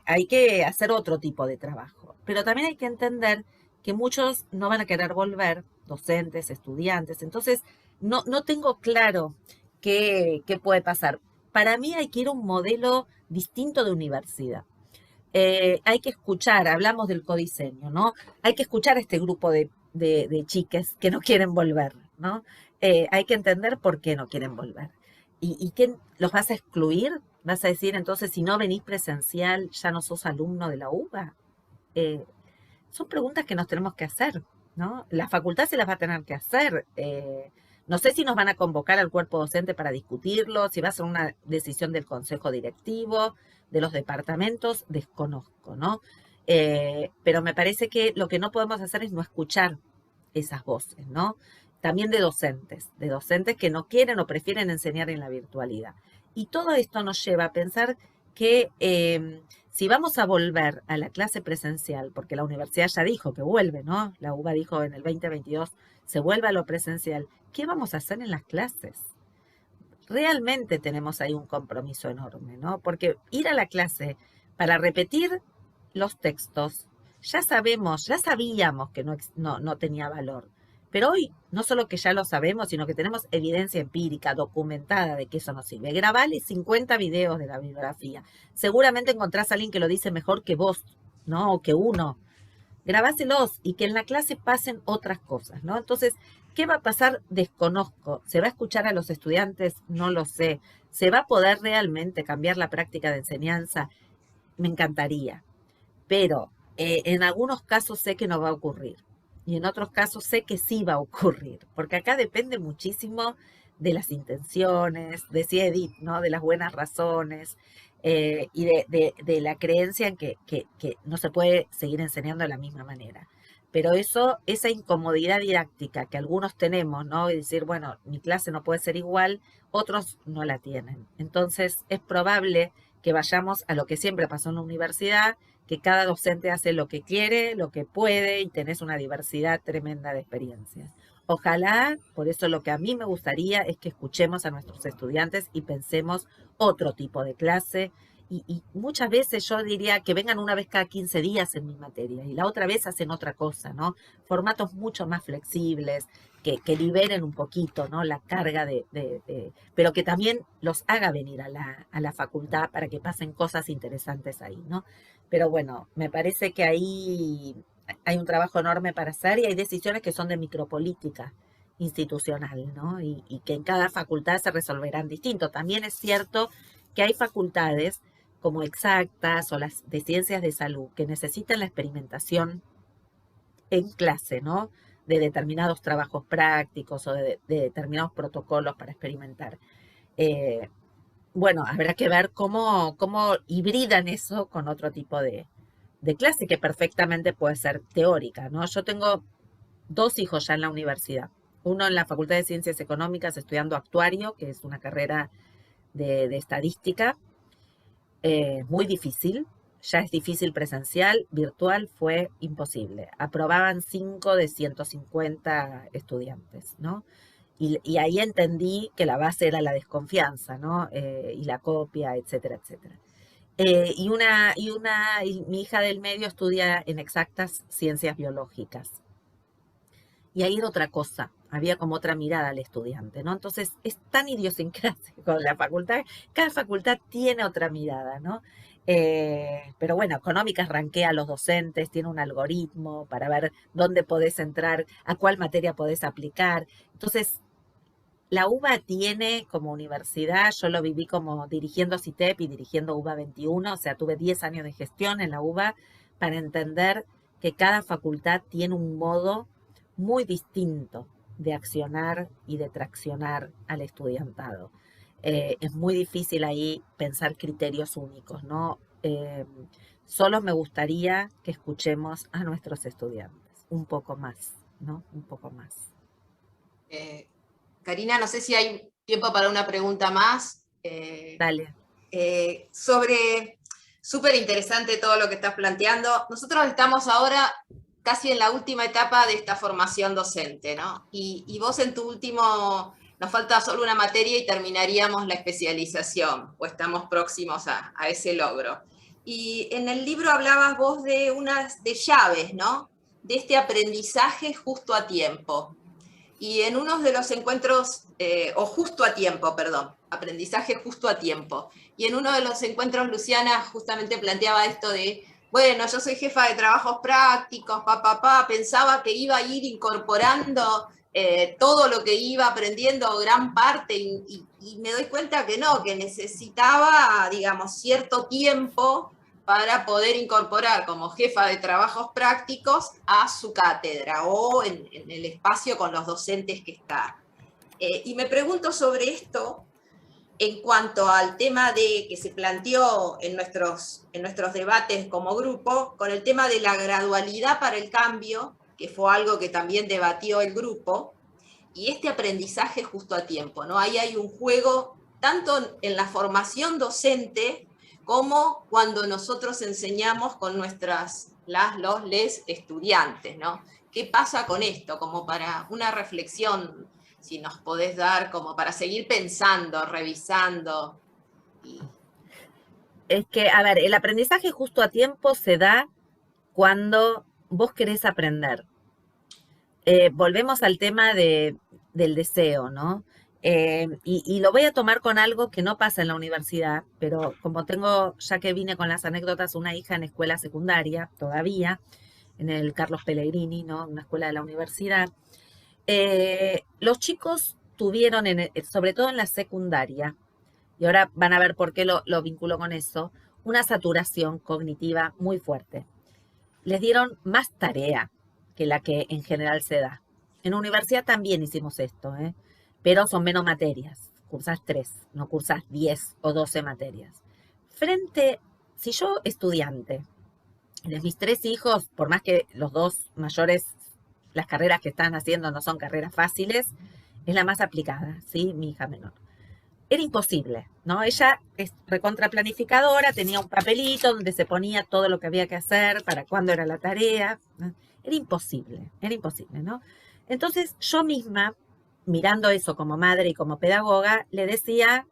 Hay que hacer otro tipo de trabajo. Pero también hay que entender que muchos no van a querer volver, docentes, estudiantes. Entonces, no tengo claro qué puede pasar. Para mí hay que ir a un modelo distinto de universidad. Hay que escuchar, hablamos del codiseño, ¿no? Hay que escuchar a este grupo de chiques que no quieren volver, ¿no? Hay que entender por qué no quieren volver. ¿Y qué los vas a excluir? ¿Vas a decir, entonces, si no venís presencial, ya no sos alumno de la UBA? Son preguntas que nos tenemos que hacer, ¿no? La facultad se las va a tener que hacer. No sé si nos van a convocar al cuerpo docente para discutirlo, si va a ser una decisión del consejo directivo, de los departamentos, desconozco, ¿no? Pero me parece que lo que no podemos hacer es no escuchar esas voces, ¿no? También de docentes que no quieren o prefieren enseñar en la virtualidad. Y todo esto nos lleva a pensar que si vamos a volver a la clase presencial, porque la universidad ya dijo que vuelve, ¿no? La UBA dijo en el 2022 se vuelve a lo presencial, ¿qué vamos a hacer en las clases? Realmente tenemos ahí un compromiso enorme, ¿no? Porque ir a la clase para repetir los textos, ya sabíamos que no tenía valor. Pero hoy no solo que ya lo sabemos, sino que tenemos evidencia empírica, documentada de que eso no sirve. Grabale 50 videos de la bibliografía. Seguramente encontrás a alguien que lo dice mejor que vos, ¿no? O que uno. Grabáselos y que en la clase pasen otras cosas, ¿no? Entonces, ¿qué va a pasar? Desconozco. ¿Se va a escuchar a los estudiantes? No lo sé. ¿Se va a poder realmente cambiar la práctica de enseñanza? Me encantaría. Pero en algunos casos sé que no va a ocurrir. Y en otros casos sé que sí va a ocurrir. Porque acá depende muchísimo de las intenciones, decía Edith, ¿no? De las buenas razones. Y de la creencia en que no se puede seguir enseñando de la misma manera. Pero esa incomodidad didáctica que algunos tenemos, ¿no? Y decir, bueno, mi clase no puede ser igual, otros no la tienen. Entonces, es probable que vayamos a lo que siempre pasó en la universidad, que cada docente hace lo que quiere, lo que puede, y tenés una diversidad tremenda de experiencias. Ojalá, por eso lo que a mí me gustaría es que escuchemos a nuestros estudiantes y pensemos otro tipo de clase. Y muchas veces yo diría que vengan una vez cada 15 días en mi materia y la otra vez hacen otra cosa, ¿no? Formatos mucho más flexibles, que liberen un poquito, ¿no? La carga pero que también los haga venir a la facultad para que pasen cosas interesantes ahí, ¿no? Pero bueno, me parece que ahí hay un trabajo enorme para hacer y hay decisiones que son de micropolítica institucional, ¿no? Y que en cada facultad se resolverán distinto. También es cierto que hay facultades como exactas o las de ciencias de salud que necesitan la experimentación en clase, ¿no? De determinados trabajos prácticos o de determinados protocolos para experimentar. Bueno, habrá que ver cómo hibridan eso con otro tipo de clase que perfectamente puede ser teórica, ¿no? Yo tengo 2 hijos ya en la universidad. Uno en la Facultad de Ciencias Económicas estudiando actuario, que es una carrera de estadística, muy difícil. Ya es difícil presencial, virtual fue imposible. Aprobaban 5 de 150 estudiantes, ¿no? Y ahí entendí que la base era la desconfianza, ¿no? Y la copia, etcétera, etcétera. Y mi hija del medio estudia en exactas ciencias biológicas. Y ahí era otra cosa, había como otra mirada al estudiante, ¿no? Entonces es tan idiosincrásico la facultad, cada facultad tiene otra mirada, ¿no? Pero bueno, Económicas rankea a los docentes, tiene un algoritmo para ver dónde podés entrar, a cuál materia podés aplicar. Entonces, la UBA tiene como universidad, yo lo viví como dirigiendo CITEP y dirigiendo UBA 21, o sea, tuve 10 años de gestión en la UBA para entender que cada facultad tiene un modo muy distinto de accionar y de traccionar al estudiantado. Es muy difícil ahí pensar criterios únicos, ¿no? Solo me gustaría que escuchemos a nuestros estudiantes un poco más, ¿no? Un poco más. Karina, no sé si hay tiempo para una pregunta más. Dale. Súper interesante todo lo que estás planteando. Nosotros estamos ahora casi en la última etapa de esta formación docente, ¿no? Y vos en tu último, nos falta solo una materia y terminaríamos la especialización, o estamos próximos a ese logro. Y en el libro hablabas vos de unas de llaves, ¿no? De este aprendizaje justo a tiempo. Y en uno de los encuentros, aprendizaje justo a tiempo. Y en uno de los encuentros Luciana justamente planteaba esto de, bueno, yo soy jefa de trabajos prácticos, pensaba que iba a ir incorporando todo lo que iba aprendiendo, gran parte, y me doy cuenta que no, que necesitaba, digamos, cierto tiempo para poder incorporar como jefa de trabajos prácticos a su cátedra o en el espacio con los docentes que está. Y me pregunto sobre esto en cuanto al tema de que se planteó en nuestros debates como grupo, con el tema de la gradualidad para el cambio, que fue algo que también debatió el grupo, y este aprendizaje justo a tiempo, ¿no? Ahí hay un juego tanto en la formación docente como cuando nosotros enseñamos con los estudiantes, ¿no? ¿Qué pasa con esto? Como para una reflexión, si nos podés dar, como para seguir pensando, revisando. Es que, a ver, el aprendizaje justo a tiempo se da cuando vos querés aprender. Volvemos al tema del deseo, ¿no? Y lo voy a tomar con algo que no pasa en la universidad, pero como tengo, ya que vine con las anécdotas, una hija en escuela secundaria, todavía, en el Carlos Pellegrini, ¿no? Una escuela de la universidad, los chicos tuvieron, sobre todo en la secundaria, y ahora van a ver por qué lo vinculo con eso, una saturación cognitiva muy fuerte. Les dieron más tarea que la que en general se da. En la universidad también hicimos esto, pero son menos materias. Cursás 3, no cursás 10 o 12 materias. Si yo estudiante, de mis 3 hijos, por más que los 2 mayores, las carreras que están haciendo no son carreras fáciles, es la más aplicada, ¿sí? Mi hija menor. Era imposible, ¿no? Ella es recontraplanificadora, tenía un papelito donde se ponía todo lo que había que hacer, para cuándo era la tarea, ¿no? Era imposible, ¿no? Entonces yo misma, mirando eso como madre y como pedagoga, le decía,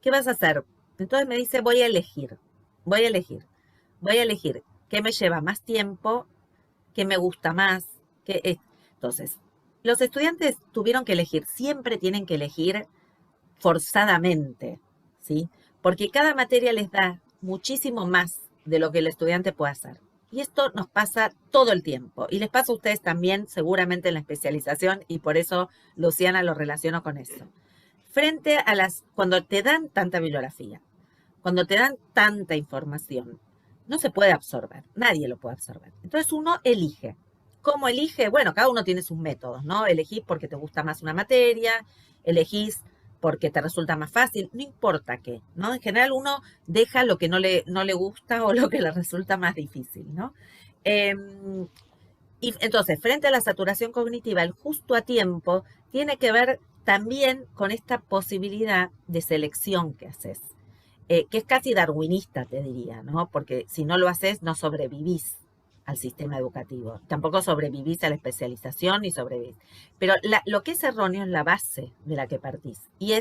¿qué vas a hacer? Entonces me dice, voy a elegir qué me lleva más tiempo, qué me gusta más. Entonces, los estudiantes tuvieron que elegir, siempre tienen que elegir forzadamente, ¿sí? Porque cada materia les da muchísimo más de lo que el estudiante puede hacer. Y esto nos pasa todo el tiempo. Y les pasa a ustedes también, seguramente en la especialización, y por eso, Luciana, lo relaciono con eso. Cuando te dan tanta bibliografía, cuando te dan tanta información, no se puede absorber, nadie lo puede absorber. Entonces uno elige. ¿Cómo elige? Bueno, cada uno tiene sus métodos, ¿no? Elegís porque te gusta más una materia, elegís porque te resulta más fácil, no importa qué, ¿no? En general uno deja lo que no le gusta o lo que le resulta más difícil, ¿no? Y entonces, frente a la saturación cognitiva, el justo a tiempo tiene que ver también con esta posibilidad de selección que haces, que es casi darwinista, te diría, ¿no? Porque si no lo haces, no sobrevivís al sistema educativo. Tampoco sobrevivís a la especialización ni sobrevivís. Pero lo que es erróneo es la base de la que partís. Y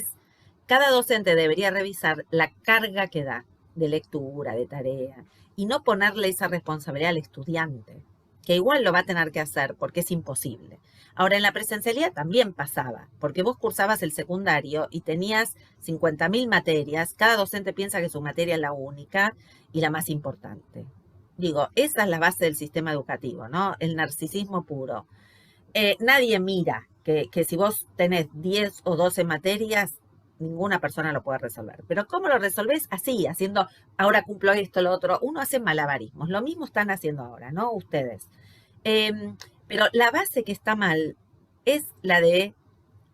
cada docente debería revisar la carga que da de lectura, de tarea, y no ponerle esa responsabilidad al estudiante, que igual lo va a tener que hacer porque es imposible. Ahora, en la presencialidad también pasaba, porque vos cursabas el secundario y tenías 50.000 materias, cada docente piensa que su materia es la única y la más importante. Digo, esa es la base del sistema educativo, ¿no? El narcisismo puro. nadie mira que si vos tenés 10 o 12 materias, ninguna persona lo puede resolver. Pero ¿cómo lo resolvés? Así, haciendo, ahora cumplo esto, lo otro. Uno hace malabarismos. Lo mismo están haciendo ahora, ¿no? Ustedes. Pero la base que está mal es la de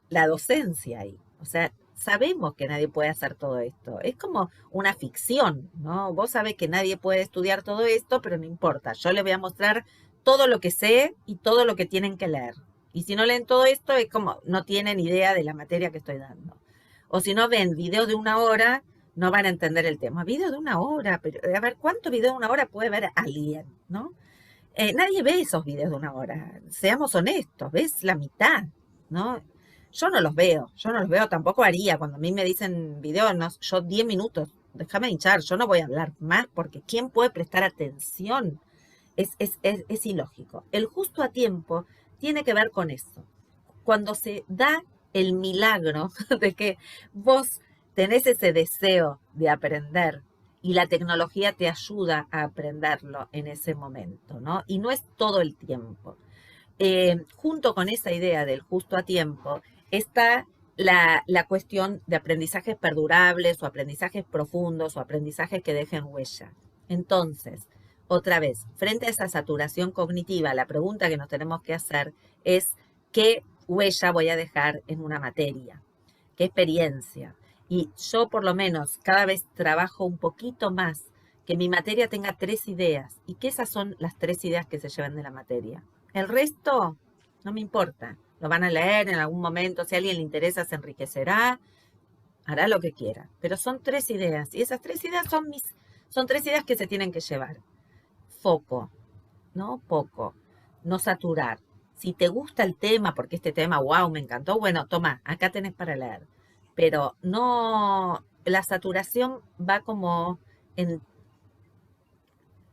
la docencia ahí. O sea, sabemos que nadie puede hacer todo esto. Es como una ficción, ¿no? Vos sabés que nadie puede estudiar todo esto, pero no importa. Yo les voy a mostrar todo lo que sé y todo lo que tienen que leer. Y si no leen todo esto, es como no tienen idea de la materia que estoy dando. O si no ven video de 1 hora, no van a entender el tema. Video de 1 hora, pero a ver, ¿cuánto video de 1 hora puede ver alguien, no? Nadie ve esos videos de 1 hora. Seamos honestos, ves la mitad, ¿no? Yo no los veo, tampoco haría. Cuando a mí me dicen video, no, yo 10 minutos, déjame hinchar, yo no voy a hablar más porque ¿quién puede prestar atención? Es ilógico. El justo a tiempo tiene que ver con eso. Cuando se da el milagro de que vos tenés ese deseo de aprender y la tecnología te ayuda a aprenderlo en ese momento, ¿no? Y no es todo el tiempo. Junto con esa idea del justo a tiempo está la cuestión de aprendizajes perdurables o aprendizajes profundos o aprendizajes que dejen huella. Entonces, otra vez, frente a esa saturación cognitiva, la pregunta que nos tenemos que hacer es ¿qué huella voy a dejar en una materia? ¿Qué experiencia? Y yo por lo menos cada vez trabajo un poquito más que mi materia tenga 3 ideas y que esas son las 3 ideas que se llevan de la materia. El resto no me importa. Lo van a leer en algún momento. Si a alguien le interesa, se enriquecerá. Hará lo que quiera. Pero son 3 ideas. Y esas 3 ideas son 3 ideas que se tienen que llevar. Foco, ¿no? Poco. No saturar. Si te gusta el tema, porque este tema, wow, me encantó, bueno, toma, acá tenés para leer. Pero no, la saturación va como en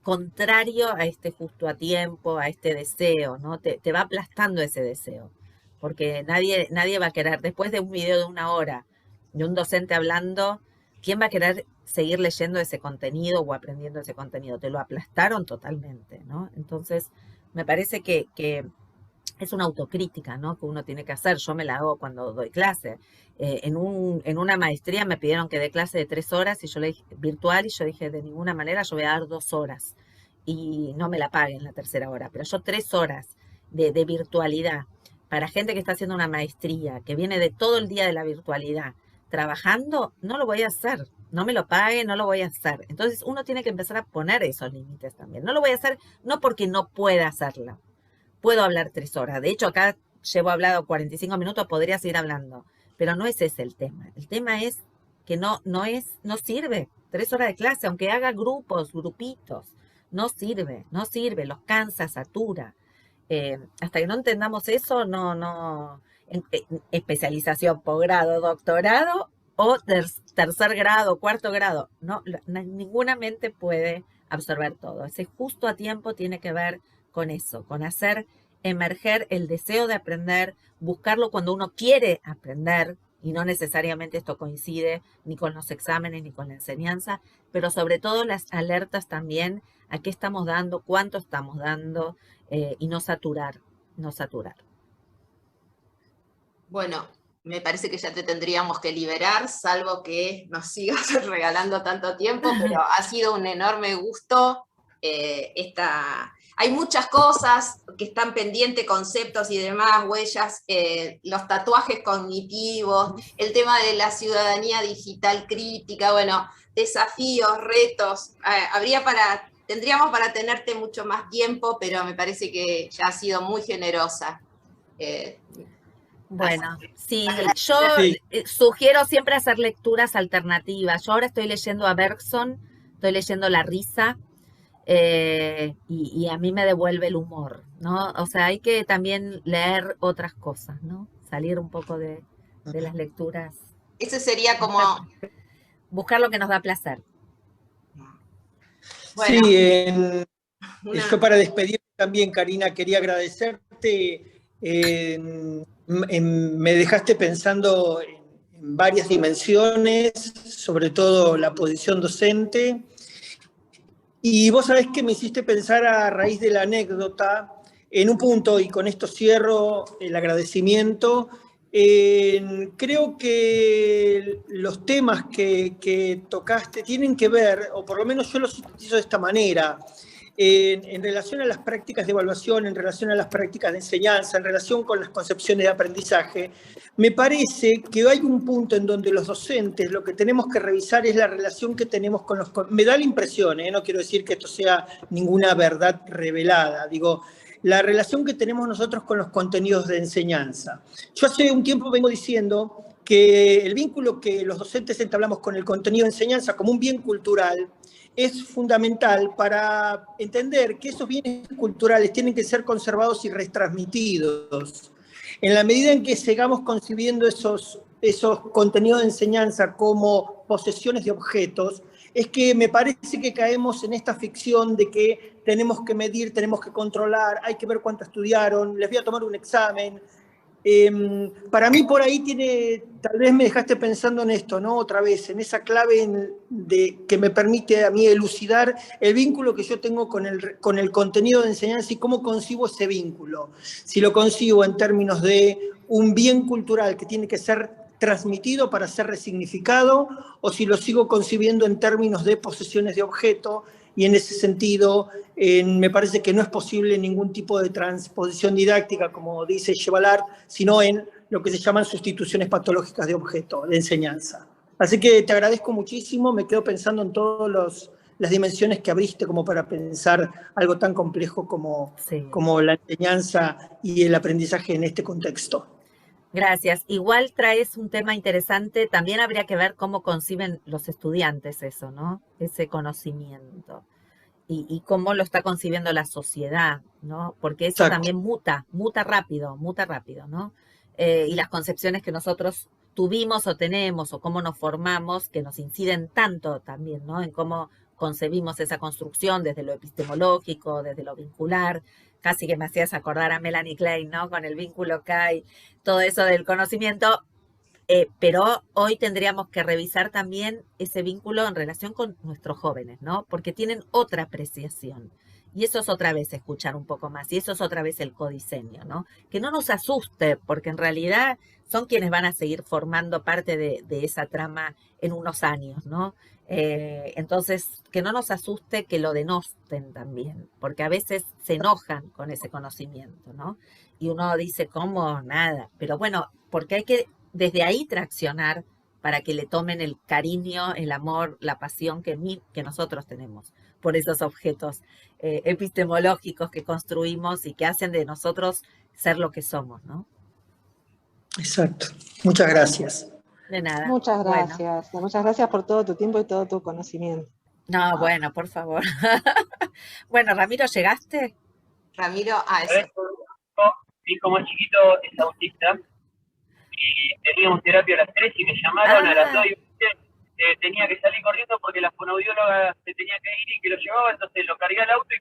contrario a este justo a tiempo, a este deseo, ¿no? Te va aplastando ese deseo, porque nadie va a querer, después de un video de 1 hora, de un docente hablando, ¿quién va a querer seguir leyendo ese contenido o aprendiendo ese contenido? Te lo aplastaron totalmente, ¿no? Entonces, me parece que es una autocrítica, ¿no? Que uno tiene que hacer. Yo me la hago cuando doy clase. En una maestría me pidieron que dé clase de 3 horas y yo le dije, virtual, y yo dije, de ninguna manera yo voy a dar 2 horas y no me la paguen la 3.ª hora, pero yo 3 horas de virtualidad para gente que está haciendo una maestría, que viene de todo el día de la virtualidad, trabajando, no lo voy a hacer. No me lo pague, no lo voy a hacer. Entonces uno tiene que empezar a poner esos límites también. No lo voy a hacer no porque no pueda hacerlo. Puedo hablar 3 horas. De hecho, acá llevo hablado 45 minutos, podría seguir hablando. Pero no es ese el tema. El tema es que no sirve 3 horas de clase, aunque haga grupitos. No sirve, los cansa, satura. Hasta que no entendamos eso, especialización, posgrado, doctorado o 3.er grado, 4.º grado. No, ninguna mente puede absorber todo. Ese justo a tiempo tiene que ver con eso, con hacer emerger el deseo de aprender, buscarlo cuando uno quiere aprender, y no necesariamente esto coincide ni con los exámenes ni con la enseñanza, pero sobre todo las alertas también a qué estamos dando, cuánto estamos dando, y no saturar. Bueno, me parece que ya te tendríamos que liberar, salvo que nos sigas regalando tanto tiempo, pero ha sido un enorme gusto hay muchas cosas que están pendientes, conceptos y demás, huellas, los tatuajes cognitivos, el tema de la ciudadanía digital crítica, bueno, desafíos, retos, tendríamos para tenerte mucho más tiempo, pero me parece que ya has sido muy generosa. Bueno, sí, yo sugiero siempre hacer lecturas alternativas. Yo ahora estoy leyendo a Bergson, estoy leyendo La risa, y a mí me devuelve el humor, ¿no? O sea, hay que también leer otras cosas, ¿no? Salir un poco de las lecturas. Ese sería como... Buscar lo que nos da placer. Bueno. Sí, yo para despedirme también, Karina, quería agradecerte. Me dejaste pensando en varias dimensiones, sobre todo la posición docente. Y vos sabés que me hiciste pensar a raíz de la anécdota En un punto, y con esto cierro el agradecimiento, creo que los temas que tocaste tienen que ver, o por lo menos yo los utilizo de esta manera, en relación a las prácticas de evaluación, en relación a las prácticas de enseñanza, en relación con las concepciones de aprendizaje. Me parece que hay un punto en donde los docentes lo que tenemos que revisar es la relación que tenemos con los... Me da la impresión, no quiero decir que esto sea ninguna verdad revelada, digo, la relación que tenemos nosotros con los contenidos de enseñanza. Yo hace un tiempo vengo diciendo que el vínculo que los docentes entablamos con el contenido de enseñanza como un bien cultural es fundamental para entender que esos bienes culturales tienen que ser conservados y retransmitidos. En la medida en que sigamos concibiendo esos contenidos de enseñanza como posesiones de objetos, es que me parece que caemos en esta ficción de que tenemos que medir, tenemos que controlar, hay que ver cuánto estudiaron, les voy a tomar un examen. Para mí por ahí tal vez me dejaste pensando en esto, ¿no? Otra vez, en esa clave que me permite a mí elucidar el vínculo que yo tengo con el contenido de enseñanza y cómo concibo ese vínculo. Si lo concibo en términos de un bien cultural que tiene que ser transmitido para ser resignificado, o si lo sigo concibiendo en términos de posesiones de objeto, y en ese sentido me parece que no es posible ningún tipo de transposición didáctica, como dice Chevallard, sino en lo que se llaman sustituciones patológicas de objeto, de enseñanza. Así que te agradezco muchísimo, me quedo pensando en todas las dimensiones que abriste como para pensar algo tan complejo como la enseñanza y el aprendizaje en este contexto. Gracias. Igual traes un tema interesante. También habría que ver cómo conciben los estudiantes eso, ¿no? Ese conocimiento. Y cómo lo está concibiendo la sociedad, ¿no? Porque eso también muta rápido, ¿no? Y las concepciones que nosotros tuvimos o tenemos o cómo nos formamos, que nos inciden tanto también, ¿no? En cómo concebimos esa construcción desde lo epistemológico, desde lo vincular. Casi que me hacías acordar a Melanie Klein, ¿no? Con el vínculo que hay, todo eso del conocimiento. Pero hoy tendríamos que revisar también ese vínculo en relación con nuestros jóvenes, ¿no? Porque tienen otra apreciación. Y eso es otra vez escuchar un poco más. Y eso es otra vez el codiseño, ¿no? Que no nos asuste, porque en realidad son quienes van a seguir formando parte de esa trama en unos años, ¿no? Entonces, que no nos asuste que lo denosten también, porque a veces se enojan con ese conocimiento, ¿no? Y uno dice, ¿cómo? Nada. Pero bueno, porque hay que desde ahí traccionar para que le tomen el cariño, el amor, la pasión que nosotros tenemos por esos objetos epistemológicos que construimos y que hacen de nosotros ser lo que somos, ¿no? Exacto. Muchas gracias. De nada. Muchas gracias. Bueno. Muchas gracias por todo tu tiempo y todo tu conocimiento. No, bueno, por favor. Bueno, Ramiro, ¿llegaste? Ramiro, Mi hijo más chiquito es autista y teníamos terapia a las 3 y me llamaron a las 2 y tenía que salir corriendo porque la fonoaudióloga se tenía que ir y que lo llevaba, entonces lo cargué al auto y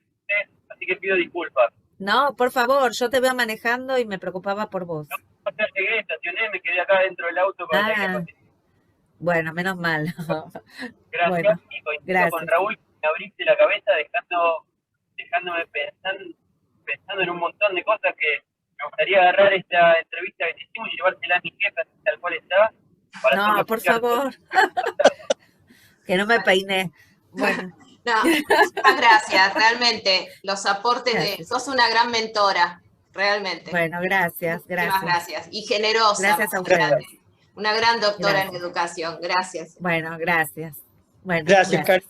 así que pido disculpas. No, por favor, yo te veo manejando y me preocupaba por vos. No llegué, estacioné, me quedé acá dentro del auto. Bueno, menos mal. Gracias, bueno, y coincido gracias. con Raúl, me abriste la cabeza dejándome pensando en un montón de cosas que me gustaría agarrar esta entrevista que hicimos y llevársela a mi jefa tal cual está. No, por favor. Que no me peiné. Bueno. No, muchas gracias, realmente. Los aportes sos una gran mentora, realmente. Bueno, gracias. Muchas gracias. Y generosa. Gracias a ustedes. Una gran doctora en educación. Gracias. Bueno, gracias. Bueno, gracias. Karina.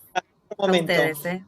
A ustedes,